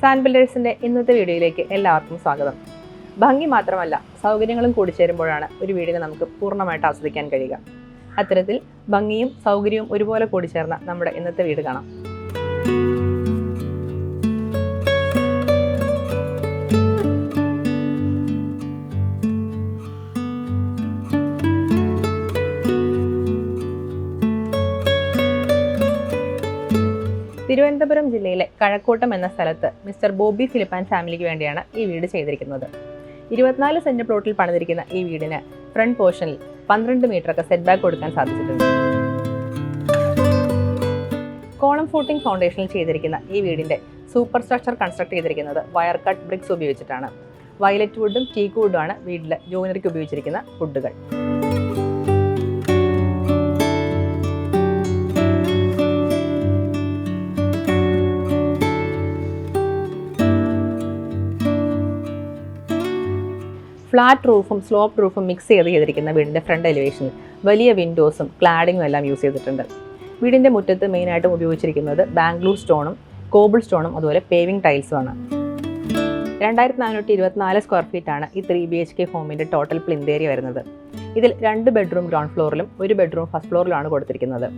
Sand ബിൽഡേഴ്സിൻ്റെ ഇന്നത്തെ വീഡിയോയിലേക്ക് എല്ലാവർക്കും സ്വാഗതം. ഭംഗി മാത്രമല്ല, സൗകര്യങ്ങളും കൂടിച്ചേരുമ്പോഴാണ് ഒരു വീടിനെ നമുക്ക് പൂർണ്ണമായിട്ട് ആസ്വദിക്കാൻ കഴിയുക. അത്തരത്തിൽ ഭംഗിയും സൗകര്യവും ഒരുപോലെ കൂടിച്ചേർന്ന നമ്മുടെ ഇന്നത്തെ വീട് കാണാം. തിരുവനന്തപുരം ജില്ലയിലെ കഴക്കൂട്ടം എന്ന സ്ഥലത്ത് മിസ്റ്റർ ബോബി ഫിലിപ്പ് ആൻഡ് ഫാമിലിക്ക് വേണ്ടിയാണ് ഈ വീട് ചെയ്തിരിക്കുന്നത്. 24 സെന്റ് പ്ലോട്ടിൽ പണിതിരിക്കുന്ന ഈ വീടിന് ഫ്രണ്ട് പോർഷനിൽ 12 മീറ്ററൊക്കെ സെറ്റ് ബാക്ക് കൊടുക്കാൻ സാധിച്ചിട്ടുണ്ട്. കോളം ഫൂട്ടിംഗ് ഫൗണ്ടേഷനിൽ ചെയ്തിരിക്കുന്ന ഈ വീടിന്റെ സൂപ്പർ സ്ട്രക്ചർ കൺസ്ട്രക്ട് ചെയ്തിരിക്കുന്നത് വയർ കട്ട് ബ്രിക്സ് ഉപയോഗിച്ചിട്ടാണ്. വയലറ്റ് വുഡും ടീക്ക് വുഡുമാണ് വീട്ടിലെ ജോയിനറിക്ക് ഉപയോഗിച്ചിരിക്കുന്ന വുഡുകൾ. ഫ്ലാറ്റ് റൂഫും സ്ലോപ്പ് റൂഫും മിക്സ് ചെയ്തിരിക്കുന്ന വീടിൻ്റെ ഫ്രണ്ട് എലിവേഷനിൽ വലിയ വിൻഡോസും ക്ലാഡിങ്ങും എല്ലാം യൂസ് ചെയ്തിട്ടുണ്ട്. വീടിൻ്റെ മുറ്റത്ത് മെയിനായിട്ടും ഉപയോഗിച്ചിരിക്കുന്നത് ബാംഗ്ലൂർ സ്റ്റോണും കോബിൾ സ്റ്റോണും അതുപോലെ പേവിംഗ് ടൈൽസുമാണ്. 2424 സ്ക്വയർ ഫീറ്റാണ് ഈ 3 BHK ഹോമിൻ്റെ ടോട്ടൽ പ്ലിന്ത് ഏരിയ വരുന്നത്. ഇതിൽ 2 ബെഡ്റൂം ഗ്രൗണ്ട് ഫ്ലോറിലും 1 ബെഡ്റൂം ഫസ്റ്റ് ഫ്ലോറിലുമാണ് കൊടുത്തിരിക്കുന്നത്.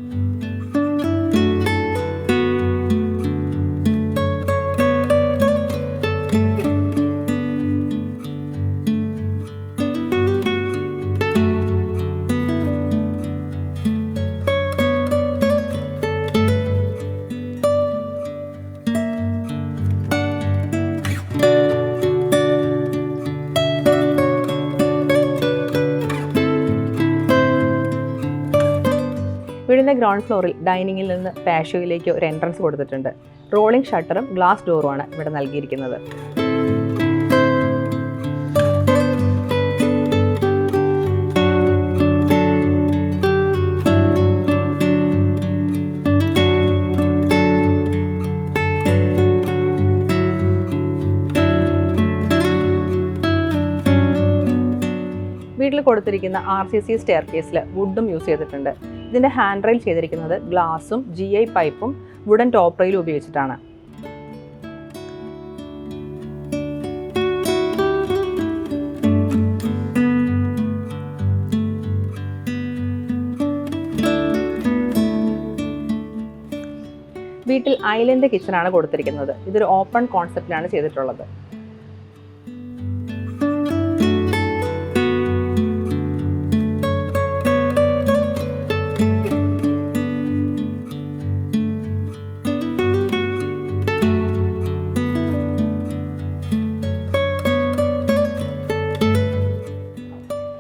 വീടിൻ്റെ ഗ്രൗണ്ട് ഫ്ലോറിൽ ഡൈനിങ്ങിൽ നിന്ന് പാഷ്യോയിലേക്ക് ഒരു എൻട്രൻസ് കൊടുത്തിട്ടുണ്ട്. റോളിംഗ് ഷട്ടറും ഗ്ലാസ് ഡോറുമാണ് ഇവിടെ നൽകിയിരിക്കുന്നത്. വീട്ടിൽ കൊടുത്തിരിക്കുന്ന RCC സ്റ്റെയർ കേസിൽ വുഡും യൂസ് ചെയ്തിട്ടുണ്ട്. ഇതിൻ്റെ ഹാൻഡ് റെയിൽ ചെയ്തിരിക്കുന്നത് ഗ്ലാസും GI പൈപ്പും വുഡൻ ടോപ്പ് റെയിലും ഉപയോഗിച്ചിട്ടാണ്. വീട്ടിൽ ഐലൻഡ് കിച്ചണാണ് കൊടുത്തിരിക്കുന്നത്. ഇതൊരു ഓപ്പൺ കോൺസെപ്റ്റിലാണ് ചെയ്തിട്ടുള്ളത്.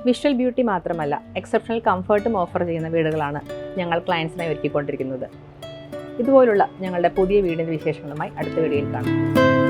വിഷ്വൽ ബ്യൂട്ടി മാത്രമല്ല, എക്സെപ്ഷണൽ കംഫർട്ടും ഓഫർ ചെയ്യുന്ന വീടുകളാണ് ഞങ്ങൾ ക്ലയൻസിനായി ഒരുക്കിക്കൊണ്ടിരിക്കുന്നത്. ഇതുപോലുള്ള ഞങ്ങളുടെ പുതിയ വീടിൻ്റെ വിശേഷങ്ങളുമായി അടുത്ത വീഡിയോയിൽ കാണാം.